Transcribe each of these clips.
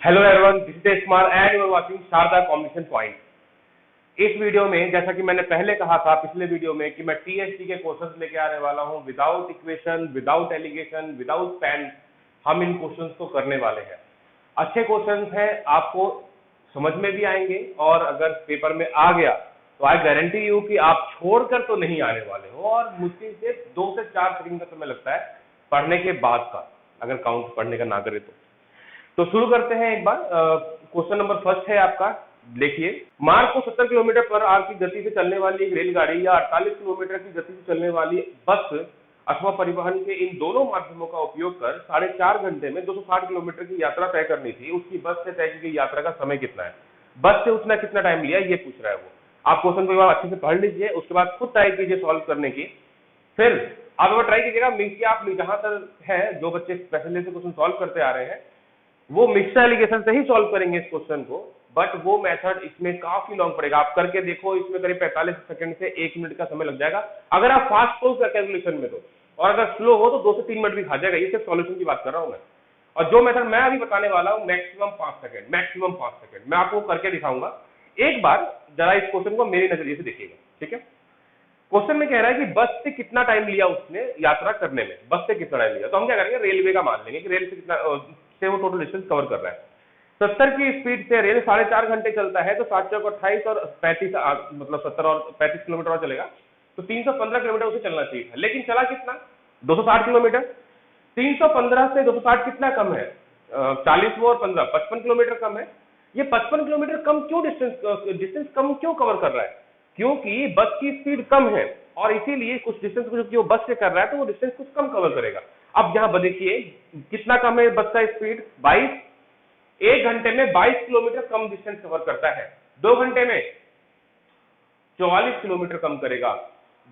Hello everyone, this is Tej Kumar and you are watching Sharda combination point. इस वीडियो में जैसा कि मैंने पहले कहा था पिछले वीडियो में कि मैं टीएसटी के क्वेश्चंस लेके आने वाला हूं without equation, without allegation, without pain. हम इन क्वेश्चंस को करने वाले हैं। अच्छे क्वेश्चंस हैं, आपको समझ में भी आएंगे और अगर पेपर में आ गया तो आई गारंटी यू कि आप छोड़कर तो नहीं आने वाले हो। और मुश्किल से 2 से 4 सेकंड का समय लगता है पढ़ने के बाद का, अगर काउंट पढ़ने का ना करे तो शुरू करते हैं एक बार। क्वेश्चन नंबर फर्स्ट है आपका, देखिए। मार्ग को 70 किलोमीटर पर आवर की गति से चलने वाली एक रेलगाड़ी या 48 किलोमीटर की गति से चलने वाली बस अथवा परिवहन के इन दोनों माध्यमों का उपयोग कर 4.5 घंटे में 260 किलोमीटर की यात्रा तय करनी थी। उसकी बस से तय की गई यात्रा का समय कितना है? बस से उतना कितना टाइम लिया, ये पूछ रहा है वो। आप क्वेश्चन को एक बार अच्छे से पढ़ लीजिए, उसके बाद खुद ट्राई कीजिए सॉल्व करने की। फिर आप एक बार ट्राई कीजिएगा, आप जहां तक है जो बच्चे पहले से क्वेश्चन सॉल्व करते आ रहे हैं वो मिक्सड एलिगेशन से ही सॉल्व करेंगे इस क्वेश्चन को, बट वो मेथड इसमें काफी लॉन्ग पड़ेगा। आप करके देखो, इसमें करीब 45 सेकंड से 1 मिनट का समय लग जाएगा अगर आप फास्ट हो कैलकुलेशन में तो, और अगर स्लो हो तो 2 से 3 मिनट भी खा जाएगा। ये सिर्फ सॉल्यूशन की बात कर रहा हूं मैं। और जो मेथड मैं अभी बताने वाला हूं मैक्सिमम 5 सेकंड, मैक्सिमम 5 सेकंड मैं आपको करके दिखाऊंगा। एक बार जरा इस क्वेश्चन को मेरी नजरिए से देखिएगा, ठीक है। क्वेश्चन में कह रहा है कि बस से कितना टाइम लिया उसने यात्रा करने में, बस से कितना टाइम लिया। तो हम क्या करेंगे, रेलवे का मान लेंगे कि रेल से कितना से वो टोटल डिस्टेंस कवर कर रहा है। 70 की स्पीड से रेल 4.5 घंटे चलता है तो 7 चौक 28 और 35 मतलब 70 और 35 किलोमीटर और चलेगा तो 315 किलोमीटर उसे चलना चाहिए था। लेकिन चला कितना? 260 किलोमीटर। 315 से 260 कितना कम है? 40 और 15 55 किलोमीटर कम है। ये 55 किलोमीटर कम क्यों डिस्टेंस कम क्यों कवर कर रहा है? क्योंकि बस की स्पीड कम है और इसीलिए कुछ डिस्टेंस जो बस से कर रहा है तो वो डिस्टेंस कुछ कम कवर करेगा। अब यहां देखिए कितना कम है बस का स्पीड, 22। 1 घंटे में 22 किलोमीटर कम डिस्टेंस कवर करता है। 2 घंटे में 44 किलोमीटर कम करेगा।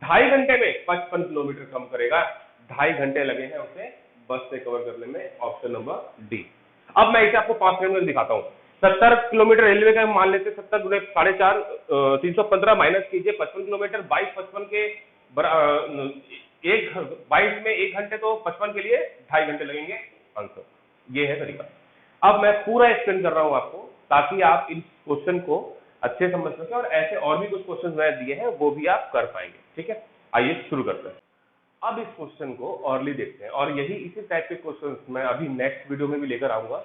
2.5 घंटे में 55 किलोमीटर कम करेगा। 2.5 घंटे लगे हैं उसे बस से कवर करने में, ऑप्शन नंबर डी। अब मैं इसे आपको 5 मिनट में दिखाता हूं। 70 किलोमीटर रेलवे का मान लेते, 70 गुणे 4.5 315 माइनस कीजिए 55 किलोमीटर, 22 55 के 22 में 1 घंटे तो 55 के लिए 2.5 घंटे लगेंगे, आंसर ये है तरीका। अब मैं पूरा एक्सप्लेन कर रहा हूं आपको ताकि आप इन क्वेश्चन को अच्छे समझ सके और ऐसे और भी कुछ क्वेश्चन मैं दिए हैं वो भी आप कर पाएंगे, ठीक है। आइए शुरू करते हैं। अब इस क्वेश्चन को ऑरली देखते हैं और यही इसी टाइप के क्वेश्चन मैं अभी नेक्स्ट वीडियो में भी लेकर आऊंगा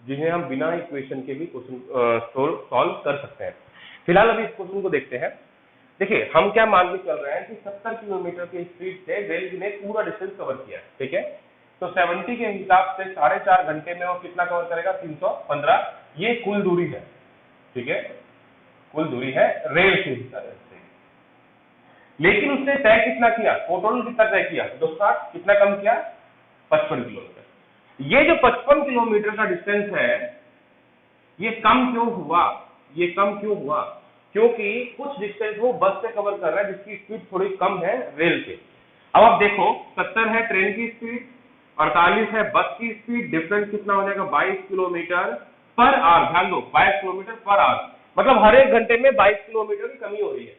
जिन्हें हम बिना इक्वेशन के भी क्वेश्चन सॉल्व कर सकते हैं। फिलहाल अभी इस क्वेश्चन को देखते हैं। देखिए हम क्या मान के चल रहे हैं कि 70 किलोमीटर की स्पीड से रेल ने पूरा डिस्टेंस कवर किया, ठीक है। तो 70 के हिसाब से 4.5 घंटे में वो कितना कवर करेगा? 315। ये कुल दूरी है, ठीक है, कुल दूरी है रेल के हिसाब से। लेकिन उसने तय कितना किया? टोटल कितना तय किया? 260। कितना कम किया? 55 किलोमीटर। ये जो 55 किलोमीटर का डिस्टेंस है ये कम क्यों हुआ? ये कम क्यों हुआ? क्योंकि कुछ डिस्टेंस वो बस से कवर कर रहा है जिसकी स्पीड थोड़ी कम है रेल से। अब आप देखो 70 है ट्रेन की स्पीड, 48 है बस की स्पीड, डिफरेंस कितना हो जाएगा? 22 किलोमीटर पर आवर। ध्यान दो, 22 किलोमीटर पर आवर, मतलब हर 1 घंटे में 22 किलोमीटर की कमी हो रही है।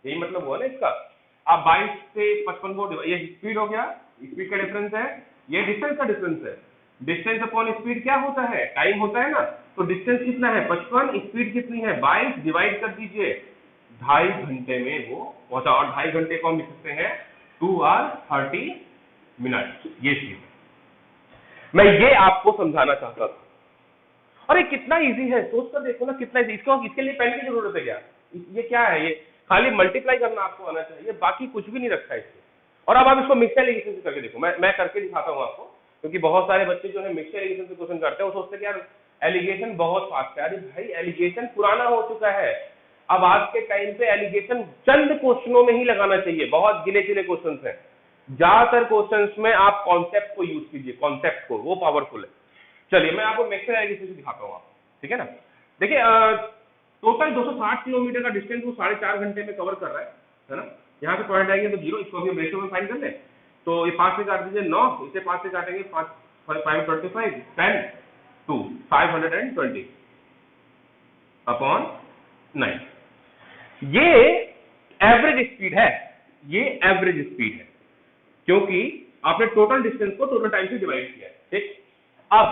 यही मतलब हुआ ना इसका। आप 22 से 55 को, ये स्पीड हो गया, स्पीड का डिफरेंस है, ये डिस्टेंस का डिफरेंस है। डिस्टेंस अपॉन स्पीड क्या होता है? टाइम होता है ना। तो डिस्टेंस कितना है? 55, स्पीड कितनी है? 22, डिवाइड कर दीजिए 2.5 घंटे में वो पहुंचा। और 2.5 घंटे को हम लिख सकते हैं 2 आवर 30 मिनट। ये चीज मैं ये आपको समझाना चाहता था। और ये कितना इजी है, सोच कर देखो ना कितना इजी। इसके लिए पेन की जरूरत है क्या? ये क्या है? ये खाली मल्टीप्लाई करना आपको आना चाहिए, बाकी कुछ भी नहीं रखा है इसमें। और अब आप इसको मिक्सड एलिगेशन से करके देखो। मैं करके दिखाता हूं आपको, क्योंकि बहुत सारे बच्चे जो है मिक्सड एलिगेशन से क्वेश्चन करते हैं वो सोचते हैं कि यार एलिगेशन बहुत फास्ट है। अरे भाई एलिगेशन पुराना हो चुका है। अब आज के टाइम पे एलिगेशन चंद क्वेश्चनों में ही लगाना चाहिए, बहुत गिने चुने क्वेश्चन हैं। ज्यादातर क्वेश्चन में आप कॉन्सेप्ट को यूज कीजिए, कॉन्सेप्ट को, वो पावरफुल है। चलिए मैं आपको मिक्सड एलिगेशन से दिखाता हूँ, ठीक है ना। देखिए टोटल 260 किलोमीटर का डिस्टेंस वो 4.5 घंटे में कवर कर रहा है ना। यहाँ से पॉइंट आएंगे तो 0, इसको अभी रेशियो में फाइंड कर ले। तो ये 5 से काट दीजिए 9, इसे 5 से काटेंगे 525, 10 2 520 अपॉन 9। ये एवरेज स्पीड है, ये एवरेज स्पीड है क्योंकि आपने टोटल डिस्टेंस को टोटल टाइम से डिवाइड किया है, ठीक। अब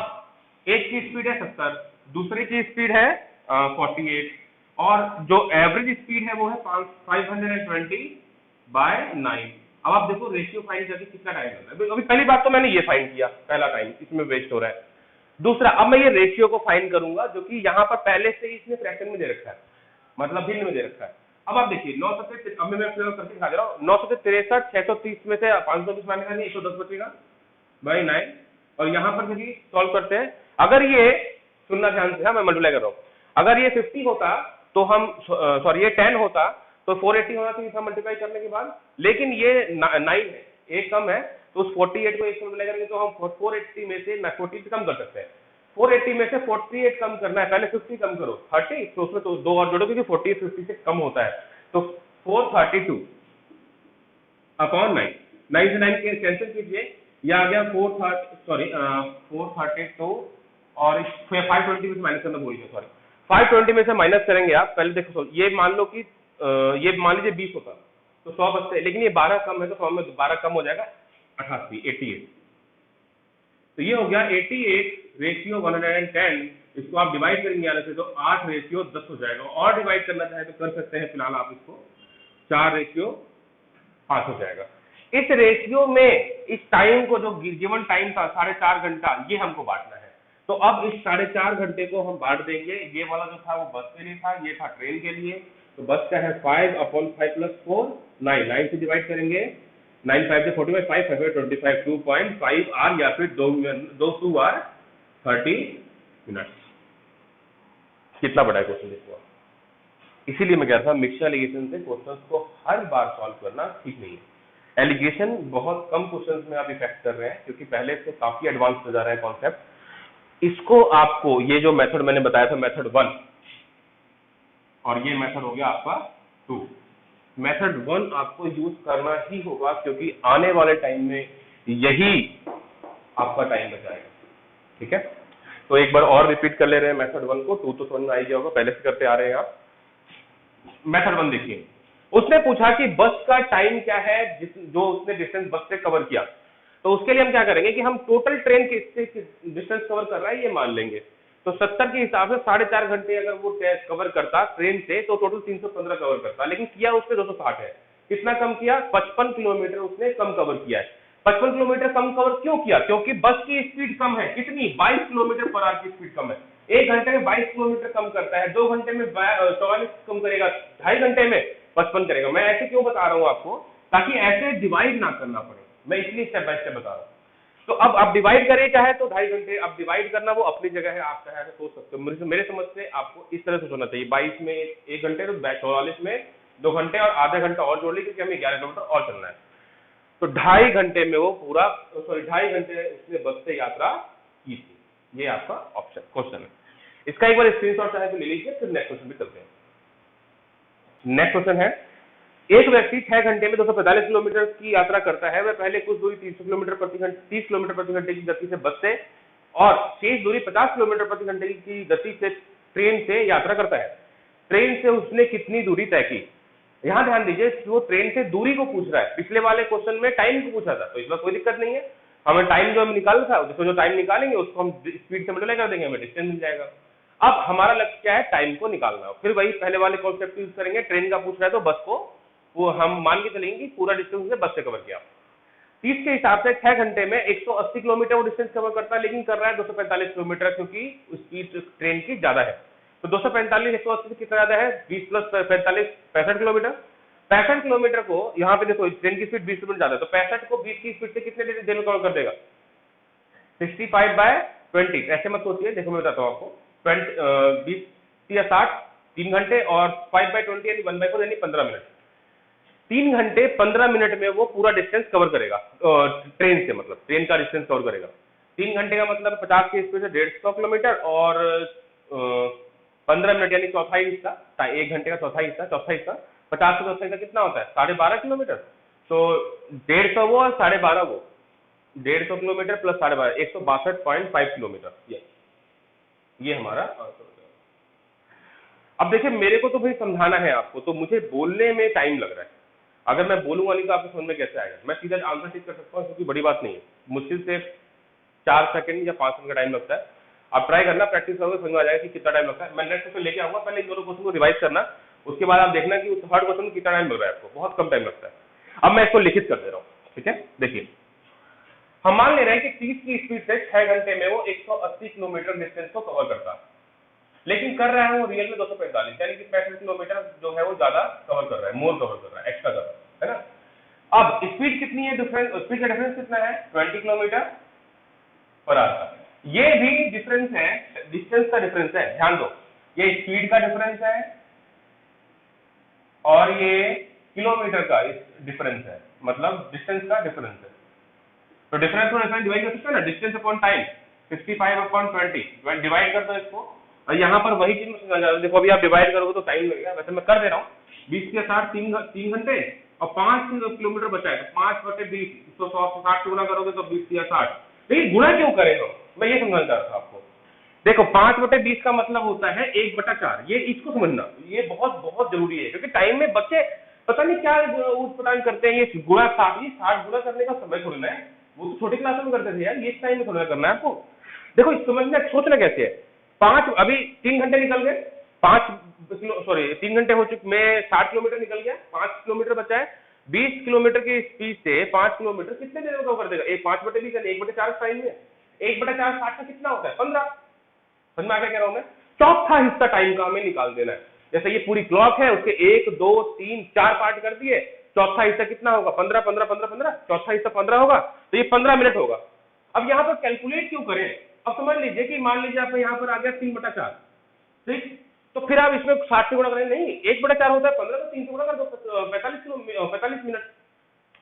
एक की स्पीड है 70, दूसरे की स्पीड है 48, और जो एवरेज स्पीड है वो है 520/9। अब आप देखो रेशियो फाइंड करके कितना टाइम लग रहा है। अभी पहली बात तो मैंने ये फाइंड किया, पहला टाइम इसमें वेस्ट हो रहा है। दूसरा, अब मैं ये रेशियो को फाइंड करूंगा जो कि यहाँ पर पहले से ही इसने फ्रैक्शन में दे रखा है, मतलब भिन्न में दे रखा है। अब आप देखिए 9 से, अब मैं करके दिखा दे रहा हूँ, 9 से 63, 630 में से 520 माइनस करनी 110 बचेगा बाई 9, और यहाँ पर भी सॉल्व करते हैं। अगर ये सुनना ध्यान से, मैं मल्टीप्लाई कर रहा हूँ, अगर ये 50 होता तो हम सॉरी ये 10 होता तो 480 होना चाहिए मल्टीप्लाई करने के बाद, लेकिन ये 9 है, एक कम है, तो उस 48 को 1 से मल्टीप्लाई करेंगे तो हम 480 में से 40 से कम कर सकते हैं। 480 में से 48 कम करना है, पहले 50 कम करो 30, तो उसमें तो 2 और जोड़ो क्योंकि 48 50 से कम होता है, तो 432 अपॉन 9, 9 से 9 कैंसिल कीजिए, यह आ गया 432, और 520 में से माइनस करना भूल गया, सॉरी 520 में से माइनस करेंगे आप। पहले देखो, ये मान लो कि ये मान लीजिए 20 होता तो 100 बचते, लेकिन ये 12 कम है तो 100 में 12 कम हो जाएगा 88। तो ये हो गया 88/110। इसको आप डिवाइड करेंगे यहाँ से तो 8/10 हो जाएगा, और डिवाइड करना चाहे तो कर सकते हैं, फिलहाल आप इसको 4/5 हो जाएगा। इस रेशियो में इस टाइम को, जो गिवन टाइम था 4.5 घंटा, ये हमको बांटना है। तो अब इस 4.5 घंटे को हम बांट देंगे। ये वाला जो था वो बस के लिए था, ये था ट्रेन के लिए। तो बस का है 5/5 + 4 9, 9 से डिवाइड करेंगे, 9 5 से 45, 5 5 25, 2.5 आर, या फिर 2 2 आर 30 मिनट्स। कितना बड़ा है क्वेश्चन देखो। इसीलिए मैं कह रहा था मिक्सचर एलिगेशन से क्वेश्चंस को हर बार सॉल्व करना ठीक नहीं है। एलिगेशन बहुत कम क्वेश्चंस में आप इफेक्ट कर रहे हैं, क्योंकि पहले से काफी एडवांस हो जा रहा है कॉन्सेप्ट। इसको आपको, ये जो मेथड मैंने बताया था मेथड 1, और ये मेथड हो गया आपका 2, मेथड 1 आपको यूज करना ही होगा, क्योंकि आने वाले टाइम में यही आपका टाइम बचाएगा। ठीक है, तो एक बार और रिपीट कर ले रहे हैं मेथड 1 को। 2 तो समझ में आ गया होगा, पहले से करते आ रहे हैं आप। मेथड 1 देखिए, उसने पूछा कि बस का टाइम क्या है जो उसने डिस्टेंस बस से कवर किया। तो उसके लिए हम क्या करेंगे कि हम टोटल ट्रेन के डिस्टेंस कवर कर रहा है ये मान लेंगे। तो 70 के हिसाब से 4.5 घंटे अगर वो कवर करता ट्रेन से, तो टोटल 315 कवर करता, लेकिन किया उसने 260 है। कितना कम किया? 55 किलोमीटर उसने कम कवर किया है। 55 किलोमीटर कम कवर क्यों किया? क्योंकि बस की स्पीड कम है। कितनी? 22 किलोमीटर पर आवर की स्पीड कम है। 1 घंटे में 22 किलोमीटर कम करता है, 2 घंटे में 44 कम करेगा, 2.5 घंटे में 55 करेगा। मैं ऐसे क्यों बता रहा हूं आपको? ताकि ऐसे डिवाइड ना करना पड़े, मैं इसलिए स्टेप बाय स्टेप बता रहा हूं। तो अब आप डिवाइड करें चाहे तो 2.5 घंटे, अब डिवाइड करना वो अपनी जगह है, आप चाहे तो सोच सकते हो। मेरे समझ से आपको इस तरह से सोचना चाहिए, 22 में 1 घंटे, तो 44 में 2 घंटे और आधा घंटा और जोड़ ली, क्योंकि हमें 11 किलोमीटर और चलना है। तो 2.5 घंटे में वो पूरा, सॉरी 2.5 घंटे उसने बस से यात्रा की थी। ये आपका ऑप्शन क्वेश्चन है। इसका एक बार स्क्रीनशॉट चाहे तो ले लीजिए, फिर नेक्स्ट क्वेश्चन भी चलते हैं। नेक्स्ट क्वेश्चन है, एक व्यक्ति 6 घंटे में 245 किलोमीटर की यात्रा करता है। वह पहले कुछ दूरी 30 किलोमीटर प्रति घंटे की गति से बस से और शेष दूरी 50 किलोमीटर प्रति घंटे की गति से ट्रेन से यात्रा करता है। ट्रेन से उसने कितनी दूरी तय की? यहां ध्यान दीजिए, वो ट्रेन से दूरी को पूछ रहा है। पिछले वाले क्वेश्चन में टाइम को पूछा था, तो इस बार कोई दिक्कत नहीं है। हमें टाइम जो हम निकालना था, उसको जो टाइम निकालेंगे उसको हम स्पीड से मल्टीप्लाई कर देंगे, हमें डिस्टेंस मिल जाएगा। अब हमारा लक्ष्य क्या है? टाइम को निकालना। फिर वही पहले वाले कॉन्सेप्ट यूज करेंगे। ट्रेन का पूछ रहा है तो बस को वो हम मान के चलेंगे पूरा डिस्टेंस बस से कवर किया। 30 के हिसाब से 6 घंटे में 180 किलोमीटर वो डिस्टेंस कवर करता है, लेकिन कर रहा है 245 किलोमीटर, क्योंकि स्पीड ट्रेन की ज्यादा है। तो 245 180 से कितना ज्यादा है? 20 + 45 65 किलोमीटर। 65 किलोमीटर को यहाँ पे देखो, ट्रेन की स्पीड 20 किलोमीटर ज्यादा है, तो 65 को 20 की स्पीड से कितने देर में कवर कर देगा? 65/20। ऐसे मत सोचिए, देखो मैं बताता हूँ आपको। 20 या 60 3 घंटे, और 5/20 यानी 1/4 यानी 15 मिनट। 3 घंटे 15 मिनट में वो पूरा डिस्टेंस कवर करेगा ट्रेन से, मतलब ट्रेन का डिस्टेंस कवर करेगा। 3 घंटे का मतलब 50 की स्पीड से 150 किलोमीटर, और 15 मिनट यानी चौथाई हिस्सा, 1 घंटे का चौथाई हिस्सा 50 का चौथा हिस्सा कितना होता है? 12.5 किलोमीटर। तो 150 वो और 12.5 वो, 150 किलोमीटर प्लस 12.5 162.5 किलोमीटर। ये हमारा आंसर हो जाएगा। अब देखिए, मेरे को तो भाई समझाना है आपको, तो मुझे बोलने में टाइम लग रहा है। अगर मैं बोलूंगा नहीं तो आपको समझ में कैसे आएगा? मैं सीधा आंसर टिक कर सकता हूँ, क्योंकि बड़ी बात नहीं है। मुश्किल से 4 सेकंड या 5 सेकंड का टाइम लगता है। आप ट्राई करना, प्रैक्टिस करोगे समझ में आ जाएगा कि कितना टाइम लगता है। मैं नेक्स्ट क्वेश्चन लेके आऊंगा, पहले इन दोनों क्वेश्चन को रिवाइज करना, उसके बाद आप देखना कि थर्ड क्वेश्चन में कितना टाइम लग रहा है आपको, बहुत कम टाइम लगता है। अब मैं इसको लिखित कर दे रहा हूँ, ठीक है। देखिए हम मान ले रहे हैं कि 30 की स्पीड से 6 घंटे में वो 180 किलोमीटर डिस्टेंस को कवर करता है, लेकिन कर रहा है वो रियल में 245, यानी कि 65 किलोमीटर जो है वो ज्यादा कवर कर रहा है, मोर कवर कर रहा है, एक्स्ट्रा कर रहा है ना। अब स्पीड कितनी है, डिफरेंस स्पीड का डिफरेंस कितना है, 20 किलोमीटर पर आवर का। ये भी डिफरेंस है, डिस्टेंस का डिफरेंस है, ध्यान दो, ये स्पीड का डिफरेंस है और ये किलोमीटर का डिफरेंस है, मतलब डिस्टेंस का डिफरेंस है। तो डिफरेंस को डिफरेंस डिवाइड कर सकते हैं ना, डिस्टेंस अपॉन टाइम, 65/20 डिवाइड कर दो इसको, और यहाँ पर वही चीज में देखो, अभी आप डिवाइड करोगे तो टाइम लगेगा, वैसे मैं कर दे रहा हूँ। 20 के 60 3 घंटे और 5 किलोमीटर बचा है, तो 5/20 तो 160 से गुना करोगे तो 20 या 60। लेकिन गुणा क्यों करें हम, मैं ये समझना चाह रहा था आपको। देखो 5/20 का मतलब होता है 1/4, ये इसको समझना, ये बहुत बहुत जरूरी है, क्योंकि टाइम में बच्चे पता नहीं क्या उठपटांग करते हैं, ये गुणा 60 गुणा करने का समय थोड़ी ना है, वो तो छोटी क्लासों में करते थे यार, ये टाइम में थोड़ा करना है आपको। देखो समझना, सोचना कैसे है, 5 अभी 3 घंटे निकल गए, 3 घंटे हो चुके में 60 किलोमीटर निकल गया, 5 किलोमीटर बचा है। 20 किलोमीटर की स्पीड से 5 किलोमीटर कितने देर में कवर कर देगा, 5/20 1/4 टाइम में, 1/4 60 का कितना होता है 15। समझ में आ गया कह रहा हूं मैं, चौथा हिस्सा टाइम का हमें निकाल देना है। जैसे ये पूरी क्लॉक है, उसके 1 2 3 4 पार्ट कर दिए, चौथा हिस्सा कितना होगा 15 15 15 15, चौथा हिस्सा 15 होगा, तो ये 15 मिनट होगा। अब यहाँ पर कैलकुलेट क्यों करें, अब समझ लीजिए कि मान लीजिए आप यहाँ पर आ गया 3/4, ठीक, तो फिर आप इसमें 60 से गुणा करें, नहीं 1/4 होता है 15, तो 3 से गुणा कर दो, 45 मिनट।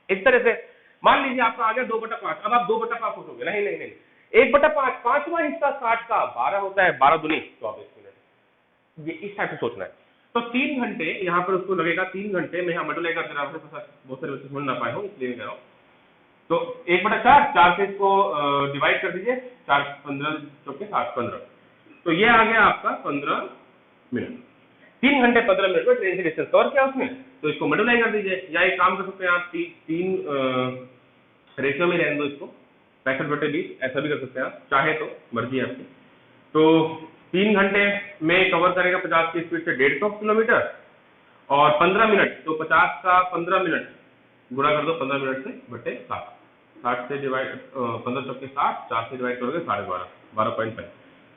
इस तरह से मान लीजिए आपका आ गया 2/5, अब आप 2/5 सोचोगे, नहीं नहीं नहीं, 1/5 पांचवा हिस्सा 60 का 12 होता है, 12 दूनी 24 मिनट, ये इस टाइप से सोचना है। तो 3 घंटे यहाँ पर उसको लगेगा, 3 घंटे में यहाँ मल्टीप्लाई करते हैं, बहुत सारे बच्चे समझ ना पाए हो इसलिए कह रहा हूँ। तो 1/4, 4 से इसको डिवाइड कर दीजिए, 4 15 चौके 7 15, तो ये आ गया आपका 15 मिनट। 3 घंटे 15 मिनट में ट्रेन से डिस्टेंस कवर किया उसने, तो इसको मल्टीप्लाई कर दीजिए, या एक काम कर सकते हैं आप, 3 रेशियो में रहने दो इसको, 65/20 ऐसा भी कर सकते हैं आप, चाहे तो मर्जी है आपकी। तो 3 घंटे में कवर करेगा 50 की स्पीड से 150 किलोमीटर, और 15 मिनट, तो 50 का 15 मिनट गुणा कर दो 15 मिनट से बटे 60, 60 से डिवाइड 15 चौके 60, 4 से डिवाइड करोगे 12.5, 12.5,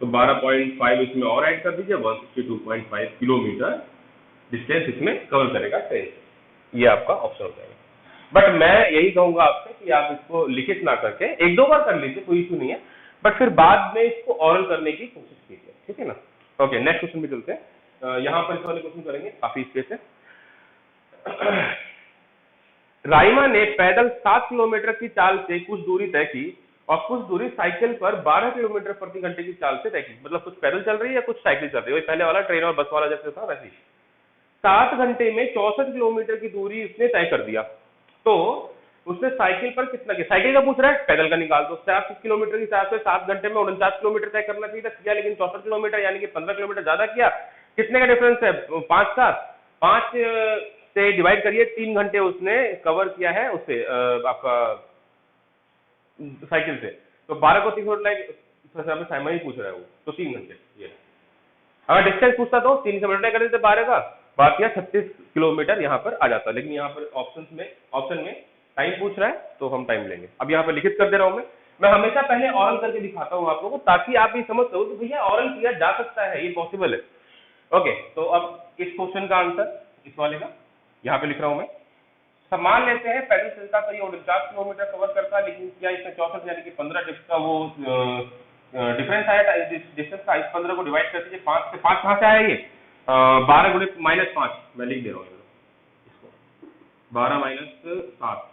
तो 12.5 इसमें और ऐड कर दीजिए, 162.5 किलोमीटर डिस्टेंस इसमें कवर करेगा ट्रेन। ये आपका ऑप्शन हो जाएगा। बट मैं यही कहूंगा आपसे कि आप इसको लिखित ना करके 1-2 बार कर लीजिए, कोई इशू नहीं है, बट फिर बाद में इसको ऑरल करने की कोशिश कीजिए, ठीक है ना। ओके, नेक्स्ट क्वेश्चन भी चलते हैं। यहाँ पर इस वाले क्वेश्चन करेंगे काफी स्पेस है। राइमा ने पैदल 7 किलोमीटर की चाल से कुछ दूरी तय की और कुछ दूरी साइकिल पर 12 किलोमीटर प्रति घंटे की चाल से तय की, मतलब कुछ पैदल चल रही है, कुछ साइकिल चल रही है, पहले वाला ट्रेन और बस वाला जैसे था वैसे ही। 7 घंटे में 64 किलोमीटर की दूरी उसने तय कर दिया, तो उसने साइकिल पर कितना किया, साइकिल का पूछ रहा है, पैदल का निकाल दो। 7 किलोमीटर के हिसाब से 7 घंटे में 49 किलोमीटर तय करना चाहिए था, किया लेकिन 64 किलोमीटर यानी कि 15 किलोमीटर ज्यादा किया। कितने का डिफरेंस है, 5 का 5 से डिवाइड करिए, 3 घंटे उसने कवर किया है उससे आपका साइकिल से, तो 12 को 3 साइमा ही पूछ रहा है वो, तो 3 घंटे। ये अगर डिस्टेंस पूछता तो 3 से मल्टीप्लाई कर देते 12 का, बात किया 36 किलोमीटर यहाँ पर आ जाता, लेकिन यहाँ पर ऑप्शन में टाइम पूछ रहा है तो हम टाइम लेंगे। अब यहाँ पर लिखित कर दे रहा हूँ मैं हमेशा पहले ऑरल करके दिखाता हूँ आप लोगों को, ताकि आप ये समझ सको कि भैया ऑरल किया जा सकता है, ये पॉसिबल है। ओके, तो अब इस क्वेश्चन का आंसर इस वाले का यहाँ पे लिख रहा हूँ मैं। सब मान लेते हैं पैदल चलता करीब 49 किलोमीटर कवर करता, लेकिन क्या इसमें 64 यानी कि 15 का वो डिफरेंस आया डिस्टेंस का, इस 15 को डिवाइड कर दीजिए, 5 से 5 कहाँ से आया ये, 12 गुणे -5, मैं लिख दे रहा हूँ इसको, 12 - 7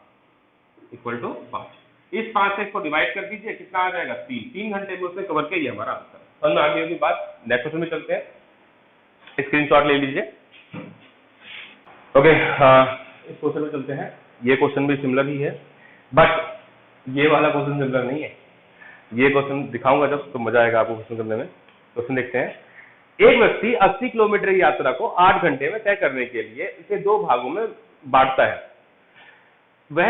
इक्वल टू 5। इस 5 से इसको डिवाइड कर दीजिए, कितना आ जाएगा 3 घंटे में उसने कवर किया, ये हमारा आंसर। समझ में आ गई होगी बात। नेक्स्ट क्वेश्चन में चलते हैं, स्क्रीनशॉट ले लीजिए। ओके, इस क्वेश्चन में चलते हैं। ये क्वेश्चन भी सिमिलर ही है, बट ये वाला क्वेश्चन सिमिलर नहीं है। ये क्वेश्चन दिखाऊंगा जब, तो मजा आएगा आपको क्वेश्चन करने में। क्वेश्चन देखते हैं। एक व्यक्ति 80 किलोमीटर की यात्रा को 8 घंटे में तय करने के लिए इसे 2 भागों में बांटता है। वह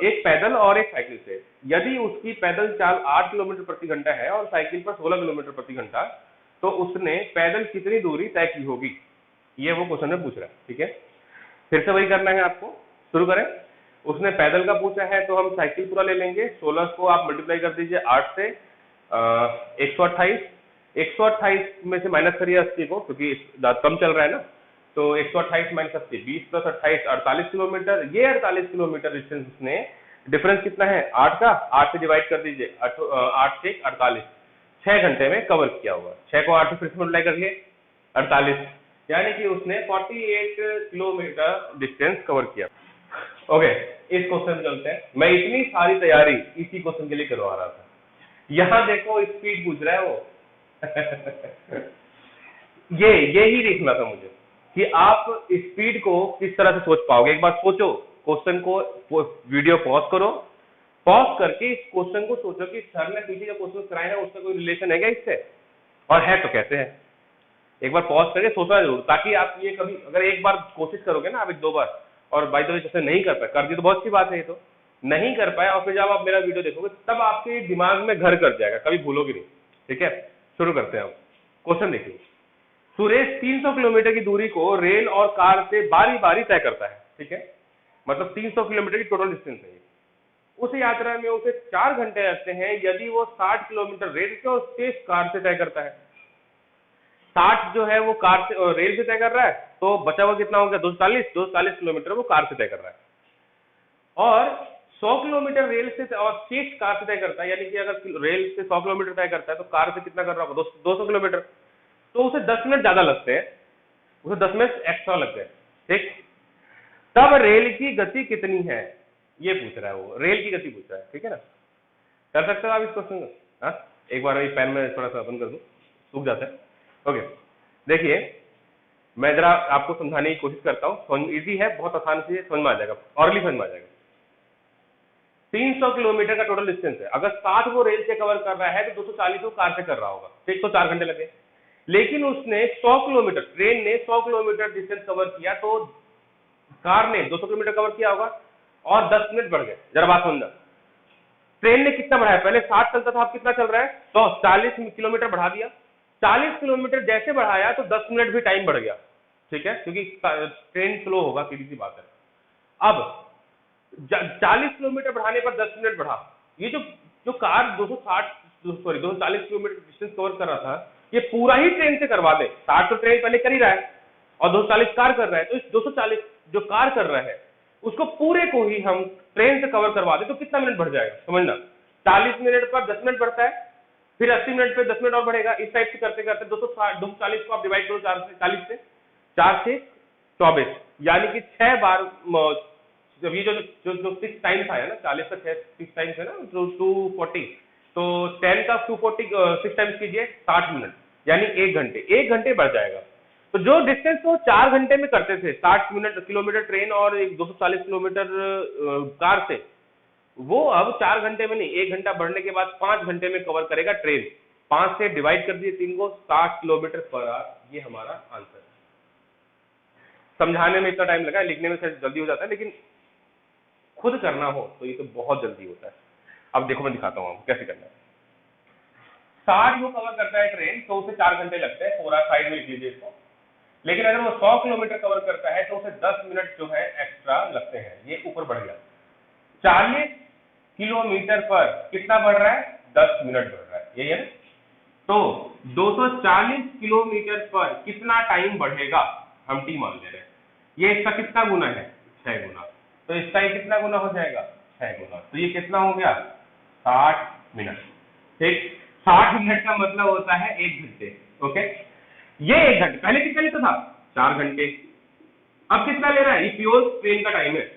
एक पैदल और एक साइकिल से, यदि उसकी पैदल चाल 8 किलोमीटर प्रति घंटा है और साइकिल पर 16 किलोमीटर प्रति घंटा, तो उसने पैदल कितनी दूरी तय की होगी। ये वो क्वेश्चन में पूछ रहा है, ठीक है। फिर से वही करना है आपको। शुरू करें। उसने पैदल का पूछा है तो हम साइकिल पूरा ले लेंगे। 16 को आप मल्टीप्लाई कर दीजिए 8 से, 128। 128 में से माइनस करिए 80 को, क्योंकि कम चल रहा है ना, तो 128 माइनस 80, 20 प्लस 28, 48 किलोमीटर। ये 48 किलोमीटर डिस्टेंस उसने, डिफरेंस कितना है 8 का, 8 से डिवाइड कर दीजिए, 8 से 48, 6 घंटे में कवर किया हुआ। 6 को 8 से फिर से मल्टीप्लाई करिए 48, यानी कि उसने 48 किलोमीटर डिस्टेंस कवर किया। ओके, इस क्वेश्चन चलते हैं। मैं इतनी सारी तैयारी इसी क्वेश्चन के लिए करवा रहा था। यहां देखो स्पीड पूछ रहा है वो ये ही देखना था मुझे कि आप स्पीड को किस तरह से सोच पाओगे। एक बार सोचो क्वेश्चन को, वीडियो पॉज करो, पॉज करके इस क्वेश्चन को सोचो कि सर ने पीछे जो क्वेश्चन कराए हैं उसका कोई रिलेशन है क्या इससे, और है तो कैसे है। एक बार पॉज करके सोचना जरूर, ताकि आप ये कभी अगर एक बार कोशिश करोगे ना आप 1-2 बार, और बाय द वे जैसे नहीं कर पाए, कर दी तो बहुत सी बात है, ये तो नहीं कर पाए और फिर जब आप मेरा वीडियो देखोगे तब आपके दिमाग में घर कर जाएगा, कभी भूलोगे नहीं। ठीक है, शुरू करते हैं हम। क्वेश्चन देखिए। सुरेश 300 किलोमीटर की दूरी को रेल और कार से बारी बारी तय करता है। ठीक है, मतलब 300 किलोमीटर की टोटल डिस्टेंस है। उस यात्रा में उसे 4 घंटे लगते हैं यदि वो 60 किलोमीटर रेल से और 30 कार से तय करता है। 60 जो है वो कार से और रेल से तय कर रहा है, तो बचा हुआ कितना हो गया 240 किलोमीटर वो कार से तय कर रहा है। और 100 किलोमीटर रेल से और 60 कार से तय करता है, यानी कि अगर रेल से 100 किलोमीटर तय करता है तो कार से कितना कर रहा होगा 200 किलोमीटर, तो उसे 10 मिनट ज्यादा लगते हैं, उसे 10 मिनट एक्स्ट्रा लगते हैं। ठीक, तब रेल की गति कितनी है ये पूछ रहा है वो, रेल की गति पूछ रहा है। ठीक है ना, कर सकते हो आप इस क्वेश्चन को। हाँ, एक बार वही पेन में थोड़ा सा ओपन कर दूं, सूख जाता है। ओके, देखिए मैं जरा आपको समझाने की कोशिश करता हूँ। इजी है, बहुत आसान से समझ में आ जाएगा, ऑरली समझ में आ जाएगा। 300 किलोमीटर का टोटल डिस्टेंस है, अगर 60 वो रेल से कवर कर रहा है तो 240 वो कार से कर रहा होगा, ठीक, तो 4 घंटे लगे। लेकिन उसने 100 किलोमीटर, ट्रेन ने 100 किलोमीटर डिस्टेंस कवर किया, तो कार ने 200 किलोमीटर कवर किया होगा और 10 मिनट बढ़ गए। जरा बात समझना, ट्रेन ने कितना बढ़ाया, पहले 60 चलता था, अब कितना चल रहा है, तो 40 किलोमीटर बढ़ा दिया। 40 किलोमीटर जैसे बढ़ाया तो 10 मिनट भी टाइम बढ़ गया। ठीक है, क्योंकि ट्रेन स्लो होगा, सीधी सी बात है। अब 40 किलोमीटर बढ़ाने पर 10 मिनट बढ़ा। ये जो कार 240 किलोमीटर डिस्टेंस कवर कर रहा था, ये पूरा ही ट्रेन से करवा दे। 60 तो ट्रेन पहले कर ही रहा है और 240 कार कर रहा है, तो इस 240 जो कार कर रहा है उसको पूरे को ही हम ट्रेन से कवर करवा दे तो कितना मिनट बढ़ जाएगा, समझना। 40 मिनट पर 10 मिनट बढ़ता है, फिर 80 मिनट पे 10 मिनट और बढ़ेगा। इस टाइप से करते करते 240 को आप डिवाइड करो 4 से 40 से, 4 से 24, यानी कि 6 बार। जब ये जो 6 टाइम्स आया ना, 40 का 6 टाइम्स है ना, तो 240, तो 10 का 240 6 टाइम्स कीजिए 60 मिनट, यानी 1 घंटे, 1 घंटे बढ़ जाएगा। तो जो डिस्टेंस वो 4 घंटे में करते थे, 60 किलोमीटर ट्रेन और 240 किलोमीटर कार से, वो अब 4 घंटे में नहीं, 1 घंटा बढ़ने के बाद 5 घंटे में कवर करेगा ट्रेन। 5 से डिवाइड कर दिए 3 को, 60 किलोमीटर पर आवर। ये हमारा आंसर है। समझाने में इतना टाइम लगा, लिखने में शायद जल्दी हो जाता है, लेकिन खुद करना हो तो ये तो बहुत जल्दी होता है। अब देखो मैं दिखाता हूँ आपको कैसे करना है। 60 वो कवर करता है ट्रेन, तो उसे 4 घंटे लगते हैं, पूरा साइड में लिख लीजिए इसको। लेकिन अगर वो 100 किलोमीटर कवर करता है तो उसे 10 मिनट जो है एक्स्ट्रा लगते हैं। ये ऊपर बढ़ गया। 40 किलोमीटर पर कितना बढ़ रहा है, 10 मिनट बढ़ रहा है, यही है ना। तो 240 किलोमीटर पर कितना टाइम बढ़ेगा, हम टी मान ले रहे हैं। ये इसका कितना गुना है, 6 गुना, तो इसका ये कितना गुना हो जाएगा, 6 गुना। तो ये कितना हो गया, 60 मिनट। ठीक, 60 मिनट का मतलब होता है 1 घंटे। ओके, ये 1 घंटे, पहले कितना लेता था 4 घंटे, अब कितना ले रहा है, ये प्योर ट्रेन का टाइम है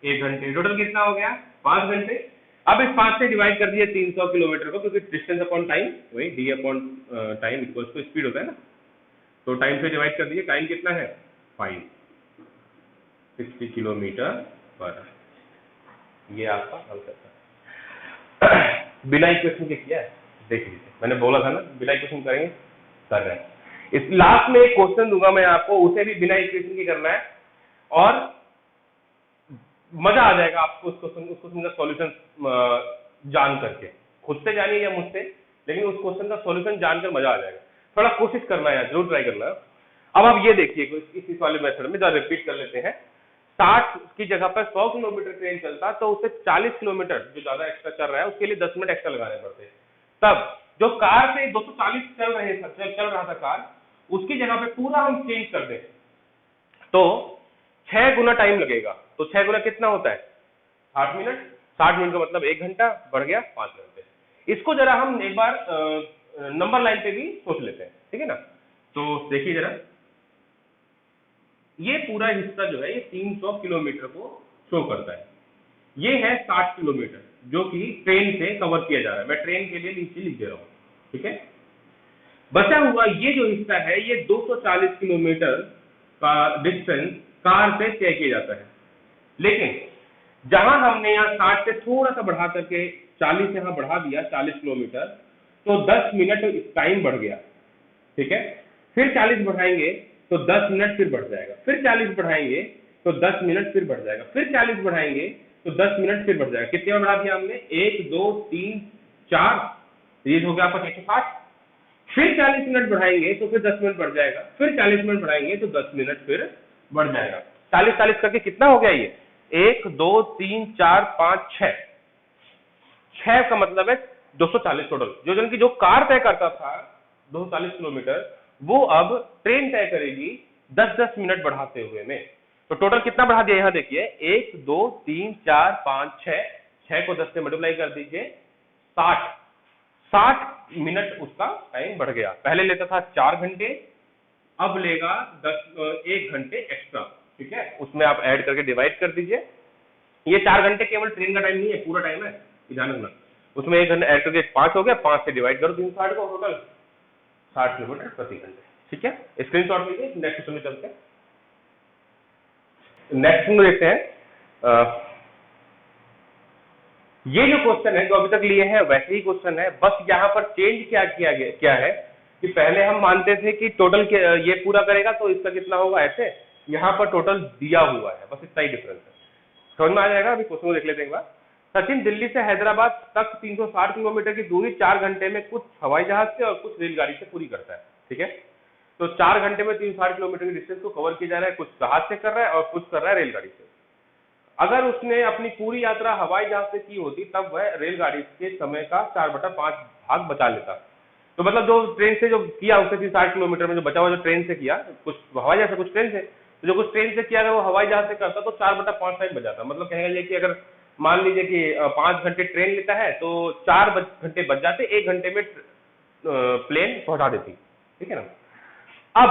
1 घंटे, टोटल कितना हो गया 5 घंटे। अब इस 5 से डिवाइड कर दिया 300 किलोमीटर को, क्योंकि डिस्टेंस अपॉन टाइम, वही D upon time equals to speed होता है ना, तो टाइम से डिवाइड कर दिए। टाइम कितना है 560 किलोमीटर पर, ये आपका आंसर था। बिना इक्वेशन के किया है, देख लीजिए, मैंने बोला था ना बिना इक्वेशन करेंगे, कर रहे हैं। इस लास्ट में एक क्वेश्चन दूंगा मैं आपको, उसे भी बिना इक्वेशन के करना है, और मजा आ जाएगा आपको उस क्वेश्चन का सॉल्यूशन जान करके, खुद से जानिए या मुझसे, लेकिन उस क्वेश्चन का सॉल्यूशन जानकर मजा आ जाएगा। थोड़ा कोशिश करना है, जरूर ट्राई करना। अब आप ये देखिए इस वाले मेथड में जरा रिपीट कर लेते हैं। 60 की जगह पर 100 किलोमीटर ट्रेन चलता तो उसे 40 किलोमीटर जो ज्यादा एक्स्ट्रा चल रहा है उसके लिए 10 मिनट एक्स्ट्रा लगाने पड़ते। तब जो कार से 240 चल रहा था कार, उसकी जगह पे पूरा हम चेंज कर दें तो 6 गुना टाइम लगेगा। तो 6 गुना कितना होता है? 60 मिनट। 60 मिनट का मतलब 1 घंटा, बढ़ गया 5 घंटे। इसको जरा हम एक बार नंबर लाइन पे भी सोच लेते हैं, ठीक है ना। तो देखिए जरा, ये पूरा हिस्सा जो है ये 300 किलोमीटर को शो करता है। ये है 60 किलोमीटर जो कि ट्रेन से कवर किया जा रहा है। मैं ट्रेन के लिए नीचे लिख दे रहा हूं, ठीक है। बचा हुआ ये जो हिस्सा है ये 240 किलोमीटर का डिस्टेंस कार से तय किया जाता है। लेकिन जहां हमने यहाँ 60 से थोड़ा सा बढ़ा करके 40 यहाँ बढ़ा दिया, 40 किलोमीटर, तो 10 मिनट टाइम बढ़ गया, ठीक है। फिर 40 बढ़ाएंगे तो 10 मिनट फिर बढ़ जाएगा, फिर 40 बढ़ाएंगे तो 10 मिनट फिर बढ़ जाएगा, फिर 40 बढ़ाएंगे तो 10 मिनट फिर बढ़ जाएगा। कितने बढ़ा दिया हमने? 1 2 3 4, ये हो गया आपका 160। फिर 40 मिनट बढ़ाएंगे तो फिर 10 मिनट बढ़ जाएगा, फिर 40 मिनट बढ़ाएंगे तो 10 मिनट फिर बढ़ जाएगा। 40 करके कितना हो गया ये? 1 2 3 4 5 6, 6 का मतलब है 240 टोटल। जो कार तय करता था 240 किलोमीटर, वो अब ट्रेन तय करेगी 10-10 मिनट बढ़ाते हुए में। तो टोटल कितना बढ़ा दिया? यहां देखिए 1 2 3 4 5 6, 6 को 10 से मल्टीप्लाई कर दीजिए, 60 मिनट उसका टाइम बढ़ गया। पहले लेता था 4 घंटे, अब लेगा 1 घंटे एक्स्ट्रा, ठीक है। उसमें आप ऐड करके डिवाइड कर दीजिए। ये 4 घंटे केवल ट्रेन का टाइम नहीं है, पूरा टाइम है, ध्यान रखना। उसमें 1 घंटा ऐड करके 5 हो गया, 5 से डिवाइड करो 360 को, टोटल 60 किलोमीटर प्रति घंटे, ठीक है। स्क्रीनशॉट लीजिए। नेक्स्ट क्वेश्चन में चलते हैं। नेक्स्ट में देखते हैं। ये जो क्वेश्चन है जो अभी तक लिए हैं वैसे ही क्वेश्चन है, बस यहाँ पर चेंज क्या है कि पहले हम मानते थे कि टोटल ये पूरा करेगा तो इसका कितना होगा, ऐसे यहाँ पर टोटल दिया हुआ है, बस इतना ही डिफरेंस है। समझ में आ जाएगा। अभी क्वेश्चन को देख लेते हैं एक बार। सचिन दिल्ली से हैदराबाद तक 360 किलोमीटर की दूरी 4 घंटे में कुछ हवाई जहाज से और कुछ रेलगाड़ी से पूरी करता है, ठीक है। तो 4 घंटे में 360 किलोमीटर की डिस्टेंस को कवर किया जा रहा है, कुछ जहाज से कर रहा है और कुछ कर रहा है रेलगाड़ी से। अगर उसने अपनी पूरी यात्रा हवाई जहाज से की होती तब वह रेलगाड़ी के समय का 4/5 भाग बचा लेता। तो मतलब जो ट्रेन से जो किया उससे 360 किलोमीटर में जो बचा हुआ जो ट्रेन से किया, कुछ हवाई जहाज से कुछ ट्रेन से, तो जो कुछ ट्रेन से किया अगर वो हवाई जहाज से करता तो 4/5 टाइम बचाता। मतलब कहेंगे कि अगर मान लीजिए कि 5 घंटे ट्रेन लेता है तो 4 घंटे बच जाते, 1 घंटे में प्लेन पहुंचा देती, ठीक है ना। अब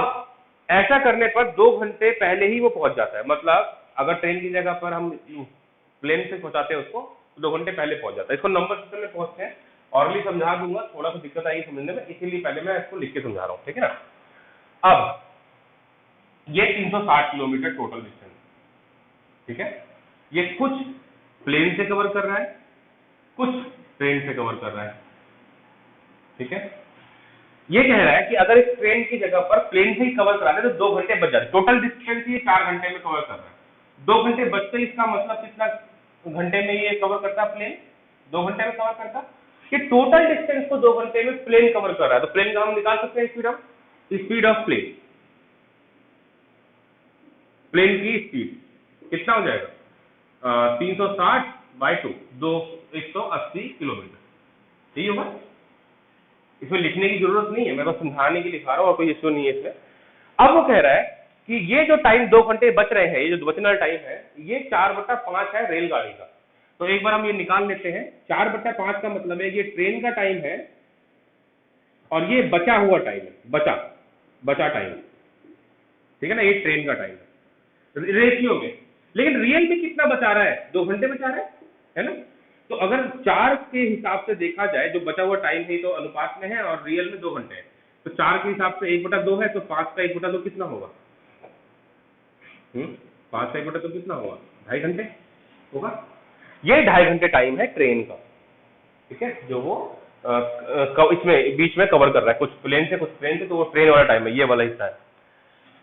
ऐसा करने पर 2 घंटे पहले ही वो पहुंच जाता है। मतलब अगर ट्रेन की जगह पर हम प्लेन से पहुंचाते हैं उसको तो 2 घंटे पहले पहुंच जाता है। इसको नंबर सिस्टम में पहुंचते हैं, ऑरली समझा दूंगा, थोड़ा सा दिक्कत आएगी समझने में, इसीलिए पहले मैं इसको लिख के समझा रहा हूँ, ठीक है ना। अब ये 360 किलोमीटर टोटल डिस्टेंस, ठीक है। ये कुछ प्लेन से कवर कर रहा है, कुछ ट्रेन से कवर कर रहा है, ठीक है। ये कह रहा है कि अगर इस ट्रेन की जगह पर प्लेन से ही कवर करा दे तो 2 घंटे बच जाते। टोटल डिस्टेंस ये 4 घंटे में कवर कर रहा है, 2 घंटे बचते, इसका मतलब कितना घंटे में ये कवर करता प्लेन? 2 घंटे में कवर करता। कि टोटल डिस्टेंस को 2 घंटे में प्लेन कवर कर रहा है। तो प्लेन का हम निकाल सकते हैं स्पीड ऑफ प्लेन। प्लेन की स्पीड कितना हो जाएगा? 360/2, 180 किलोमीटर, सही होगा। इसमें लिखने की जरूरत नहीं है, मैं बस समझाने के लिए लिखा रहा हूँ और कोई इश्यू नहीं है इसमें। अब वो कह रहा है कि ये जो टाइम 2 घंटे बच रहे हैं, ये जो बचने वाला टाइम है, ये 4/5 है रेलगाड़ी का। तो एक बार हम ये निकाल लेते हैं। 4/5 का मतलब है ये ट्रेन का टाइम है और ये बचा हुआ टाइम है, बचा टाइम, ठीक है ना। ये ट्रेन का टाइम है रेशियो में। लेकिन रियल में कितना बचा रहा है? 2 घंटे बचा रहा है ना। तो अगर 4 के हिसाब से देखा जाए, जो बचा हुआ टाइम है तो अनुपात में है और रियल में 2 घंटे है, तो 4 के हिसाब से 1/2 है, तो 5 का 1/2 कितना होगा? 5 का 1/2 कितना होगा? 2.5 घंटे होगा। ये 2.5 घंटे टाइम है ट्रेन का, ठीक है, जो वो इसमें बीच में कवर कर रहा है, कुछ प्लेन से कुछ ट्रेन से, तो वो ट्रेन वाला टाइम है, ये वाला हिस्सा है।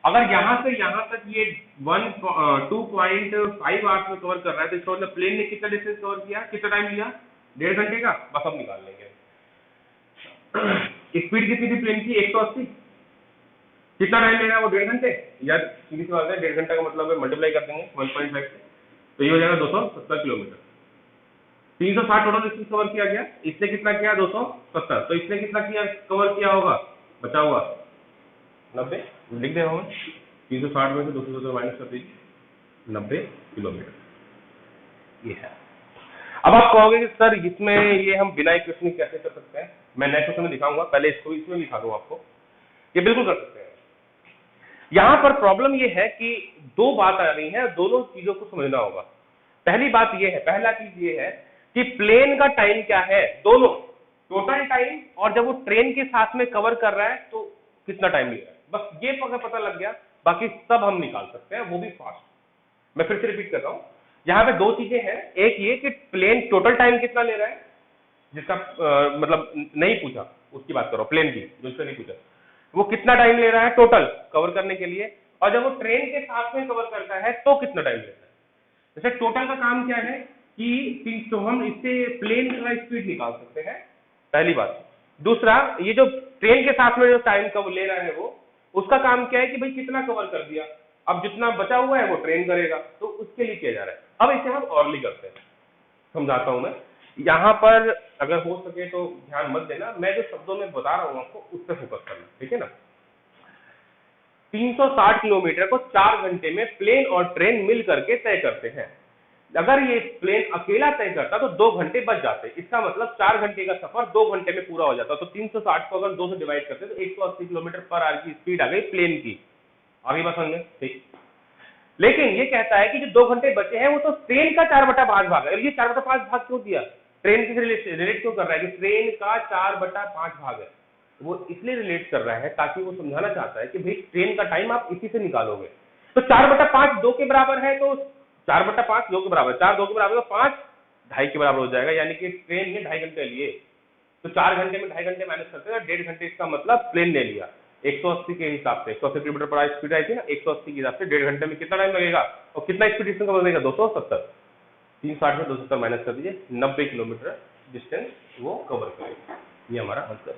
अगर यहाँ से यहाँ तक ये 2.5 आवर्स में कवर कर रहा है तो इसका मतलब प्लेन ने कितना डिस्टेंस कवर किया, कितना टाइम लिया, 1.5 घंटे का। बस अब निकाल लेंगे। स्पीड कितनी थी प्लेन की, 180। कितना टाइम ले रहा है वो, 1.5 घंटे। यार सीधी सी बात है, 1.5 घंटा का मतलब है मल्टीप्लाई कर देंगे 1.5 से, तो ये हो जाएगा 270 किलोमीटर। 360 टोटल डिस्टेंस कवर किया गया। इसने कितना किया, 270। तो इसने कितना किया, कवर किया होगा, बचा हुआ 90। लिख दे रहा हूँ 360 में से 270 माइनस कर दीजिए, 90 किलोमीटर ये है। अब आप कहोगे कि सर इसमें ये हम बिना इक्वेशन कैसे कर सकते हैं। मैं नेक्स्ट क्वेश्चन में दिखाऊंगा, पहले इसको इसमें दिखा दूं आपको। ये बिल्कुल कर सकते हैं। यहां पर प्रॉब्लम ये है कि दो बात आ रही है, दोनों चीजों को समझना होगा। पहली बात ये है, पहला चीज ये है कि प्लेन का टाइम क्या है, दोनों टोटल टाइम और जब वो ट्रेन के साथ में कवर कर रहा है तो कितना टाइम ले रहा है। बस ये अगर पता लग गया, बाकी सब हम निकाल सकते हैं, वो भी फास्ट। मैं फिर से रिपीट कर रहा हूं, यहाँ पे दो चीजें हैं। एक ये कि प्लेन टोटल टाइम कितना ले रहा है, जिसका मतलब नहीं पूछा उसकी बात करो, प्लेन की जो इसका नहीं पूछा, वो कितना टाइम ले रहा है टोटल कवर करने के लिए, और जब वो ट्रेन के साथ में कवर करता है तो कितना टाइम लेता है। जैसे टोटल का काम क्या है कि तो हम इससे प्लेन का स्पीड निकाल सकते हैं, पहली बात। दूसरा, ये जो ट्रेन के साथ में जो टाइम कवर ले रहा है वो, उसका काम क्या है कि भाई कितना कवर कर दिया, अब जितना बचा हुआ है वो ट्रेन करेगा, तो उसके लिए किया जा रहा है। अब इसे हम औरली करते हैं, समझाता हूं मैं। यहां पर अगर हो सके तो ध्यान मत देना, मैं जो शब्दों में बता रहा हूं आपको उस पर फोकस करना, ठीक है ना। 360 किलोमीटर को 4 घंटे में प्लेन और ट्रेन मिल करके तय करते हैं। अगर ये प्लेन अकेला तय करता तो 2 घंटे बच जाते। इसका मतलब 4 घंटे का सफर 2 घंटे में पूरा हो जाता। तो 360 को अगर 2 से डिवाइड करते तो 180 किलोमीटर पर आवर की स्पीड आ गई प्लेन की। आगे बात समझ, ठीक। लेकिन ये कहता है कि जो 2 घंटे बचे हैं वो तो ट्रेन का 4/5 भाग है। और ये 4/5 भाग क्यों दिया, ट्रेन से रिलेट क्यों कर रहा है कि ट्रेन का 4/5 भाग है। वो इसलिए रिलेट कर रहा है ताकि वो समझाना चाहता है कि भाई ट्रेन का टाइम आप इसी से निकालोगे। तो 4/5 2 के बराबर है, तो 4/5 2 के बराबर, 4 2 के बराबर, तो 5 2.5 के बराबर हो जाएगा। यानी कि ट्रेन ने 2.5 घंटे लिए, तो 4 घंटे में 2.5 घंटे माइनस करते हैं, 1.5 घंटे इसका मतलब प्लेन ने लिया। 180 के हिसाब से 180 किलोमीटर पर आवर स्पीड आई थी ना, 180 के हिसाब से 1.5 घंटे में कितना टाइम लगेगा और कितना स्पीड डिस्टेंस कवर करेगा, 270। 360 में 270 माइनस कर दीजिए, 90 किलोमीटर डिस्टेंस वो कवर करेगा। ये हमारा आंसर।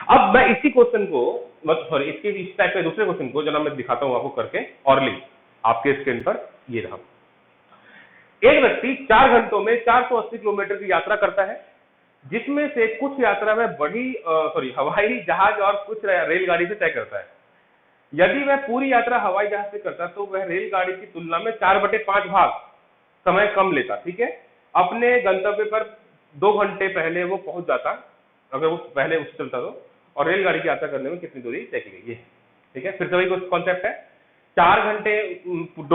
अब मैं इसी क्वेश्चन को, सॉरी इसके इस टाइप के दूसरे क्वेश्चन को जरा मैं दिखाता हूं आपको करके ऑरली आपके स्क्रीन पर। ये रहा, एक व्यक्ति 4 घंटों में 480 किलोमीटर की यात्रा करता है, जिसमें से कुछ यात्रा में हवाई जहाज और कुछ रेलगाड़ी से तय करता है। यदि वह पूरी यात्रा हवाई जहाज से करता तो वह रेलगाड़ी की तुलना में 4/5 भाग समय कम लेता, ठीक है। अपने गंतव्य पर 2 घंटे पहले वो पहुंच जाता, अगर वो पहले उससे चलता तो, और रेलगाड़ी की यात्रा करने में कितनी दूरी तय की गई है, ठीक है। फिर से वही कॉन्सेप्ट है, 4 घंटे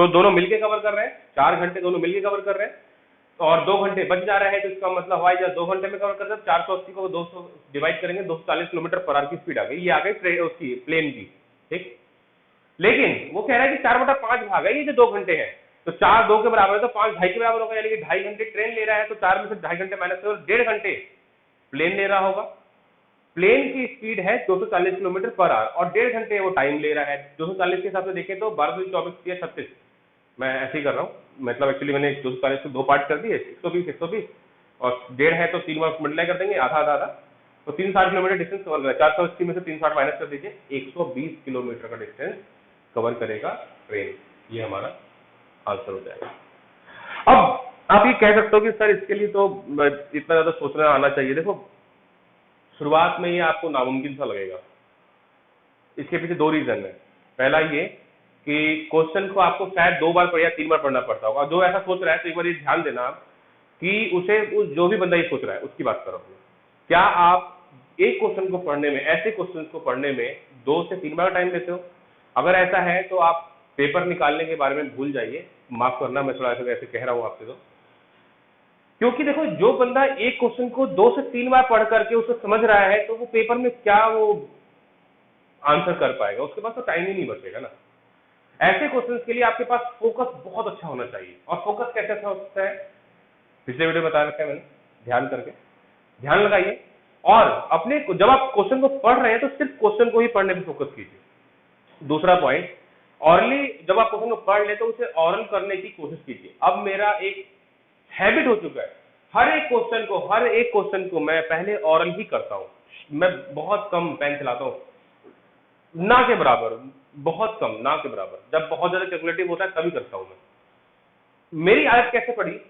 दोनों मिलके कवर कर रहे हैं, 4 घंटे दोनों मिलके कवर कर रहे हैं, और 2 घंटे बच जा रहा है, तो इसका मतलब हवाई जहाज 2 घंटे में कवर करता है। 480 को 200 डिवाइड करेंगे, 240 किलोमीटर पर आवर की स्पीड आ गई, ये आ गई उसकी प्लेन की, ठीक। लेकिन वो कह रहा है कि 4/5 भाग है ये जो 2 घंटे हैं, तो 4 2 के बराबर है तो 5 2.5 के बराबर होगा। यानी कि 2.5 घंटे ट्रेन ले रहा है, तो 4 में से 2.5 घंटे माइनस करो, 1.5 घंटे प्लेन ले रहा होगा। प्लेन की स्पीड है 240 किलोमीटर पर आवर और 1.5 घंटे वो टाइम ले रहा है। 240 के हिसाब से देखें तो 12 24 या 36, मैं ऐसे ही कर रहा हूँ, मतलब एक्चुअली मैंने 240 को 2 पार्ट कर दिए, 120 और 1.5 है तो 3 बार मल्टीप्लाई कर देंगे, आधा आधा आधा, तो 360 किलोमीटर डिस्टेंस कवर करेगा। 480 में से 360 माइनस कर दीजिए, 120 किलोमीटर का डिस्टेंस कवर करेगा ट्रेन। ये हमारा आंसर हो जाएगा। अब आप ये कह सकते हो कि सर इसके लिए तो इतना ज्यादा सोचना आना चाहिए। देखो शुरुआत में ये आपको नामुमकिन सा लगेगा, इसके पीछे 2 रीजन है। पहला ये कि क्वेश्चन को आपको शायद 2 बार या 3 बार पढ़ना पड़ता होगा। जो ऐसा सोच रहा है तो एक बार ये ध्यान देना कि उसे जो भी बंदा ये सोच रहा है उसकी बात करो, क्या आप एक क्वेश्चन को पढ़ने में, ऐसे क्वेश्चन को पढ़ने में 2 से 3 बार टाइम देते हो? अगर ऐसा है तो आप पेपर निकालने के बारे में भूल जाइए, माफ करना मैं थोड़ा ऐसे कह रहा हूं आपसे, तो क्योंकि देखो जो बंदा एक क्वेश्चन को 2 से 3 बार पढ़ करके उसको समझ रहा है तो वो पेपर में क्या वो आंसर कर पाएगा, उसके पास तो टाइम ही नहीं बचेगा ना। ऐसे क्वेश्चंस के लिए आपके पास फोकस बहुत अच्छा होना चाहिए। और फोकस कैसे अच्छा हो सकता है, पिछले वीडियो बता रखा है मैंने, ध्यान करके ध्यान लगाइए। और अपने जब आप क्वेश्चन को पढ़ रहे हैं तो सिर्फ क्वेश्चन को ही पढ़ने पर फोकस कीजिए। दूसरा पॉइंट, ऑरली जब आप क्वेश्चन को पढ़ ले तो उसे ऑरल करने की कोशिश कीजिए। अब मेरा एक हैबिट हो चुका है, हर एक क्वेश्चन को मैं पहले ऑरल ही करता हूँ। मैं बहुत कम पेन चलाता हूँ, ना के बराबर, बहुत कम, ना के बराबर। जब बहुत ज्यादा कैलकुलेटिव होता है तभी करता हूँ मैं। मेरी आदत कैसे पड़ी,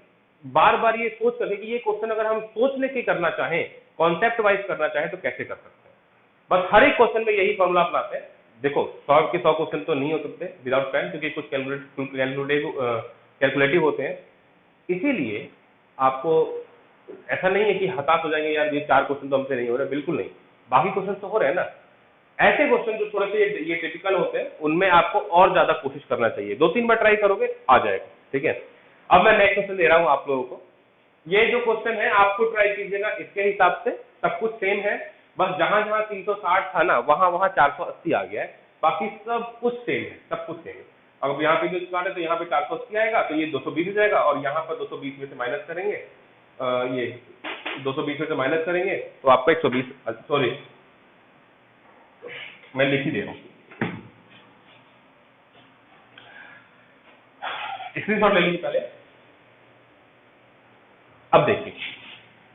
बार बार ये सोच करके कि ये क्वेश्चन अगर हम सोच लेके करना चाहें, कॉन्सेप्ट वाइज करना चाहें तो कैसे कर सकते हैं। बस हर एक क्वेश्चन में यही फॉर्मूला अपनाते हैं। देखो 100 के 100 क्वेश्चन तो नहीं हो सकते विदाउट पेन, क्योंकि कुछ कैलकुलेटिव होते हैं। इसीलिए आपको ऐसा नहीं है कि हताश हो जाएंगे, यार ये 4 क्वेश्चन तो हमसे नहीं हो रहे, बिल्कुल नहीं, बाकी क्वेश्चन तो हो रहे हैं ना। ऐसे क्वेश्चन जो थोड़े से ये टिपिकल होते हैं उनमें आपको और ज्यादा कोशिश करना चाहिए। 2-3 बार ट्राई करोगे आ जाएगा, ठीक है। अब मैं नेक्स्ट क्वेश्चन दे रहा हूं आप लोगों को। ये जो क्वेश्चन है आपको ट्राई कीजिएगा इसके हिसाब से, सब कुछ सेम है, बस जहां जहां 360 था ना वहां वहां 480 आ गया है, बाकी सब कुछ सेम है, सब कुछ सेम है। अब यहाँ पे जो स्क्वायर है तो यहाँ पे 480 आएगा, तो ये 220 हो जाएगा, और यहाँ पर 220 में से माइनस करेंगे, ये 220 में से माइनस करेंगे तो आपका 120, सॉरी मैं लिख ही दे रहा हूँ, स्क्रीनशॉट ले लीजिए पहले। अब देखिए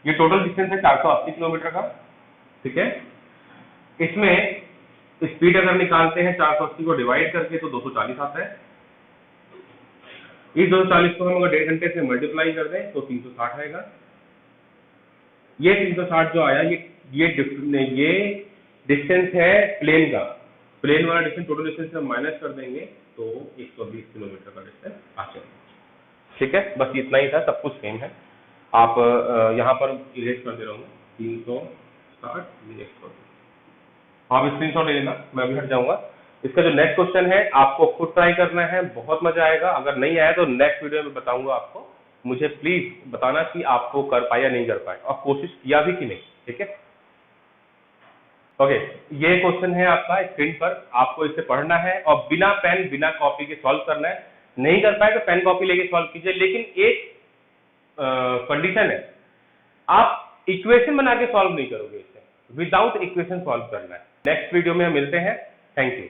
ये टोटल डिस्टेंस है 480 किलोमीटर का, ठीक है। इसमें स्पीड अगर निकालते हैं 480 को डिवाइड करके तो 240 आता है। इस 240 को हम अगर 1.5 घंटे से मल्टीप्लाई कर दें तो 360 आएगा। ये 360 जो आया ये डिस्टेंस है प्लेन का, प्लेन वाला डिस्टेंस, टोटल डिस्टेंस से हम माइनस कर देंगे तो 120 किलोमीटर का डिस्टेंस आ जाएगा, ठीक है। बस इतना ही था, सब कुछ सेम है। आप यहाँ पर इरेज कर दे रहा हूँ 360, आप स्क्रीनशॉट ले लेना, मैं अभी हट जाऊंगा। इसका जो नेक्स्ट क्वेश्चन है आपको खुद ट्राई करना है, बहुत मजा आएगा। अगर नहीं आया तो नेक्स्ट वीडियो में बताऊंगा आपको, मुझे प्लीज बताना कि आपको कर पाए या नहीं कर पाए, और कोशिश किया भी कि नहीं, ठीक है। ओके, ये क्वेश्चन है आपका स्क्रीन पर, आपको इसे पढ़ना है और बिना पेन बिना कॉपी के सॉल्व करना है। नहीं कर पाए तो पेन कॉपी लेके सॉल्व कीजिए, लेकिन एक कंडीशन है, आप इक्वेशन बना के सॉल्व नहीं करोगे इसे, विदाउट इक्वेशन सॉल्व करना है। नेक्स्ट वीडियो में मिलते हैं, थैंक यू।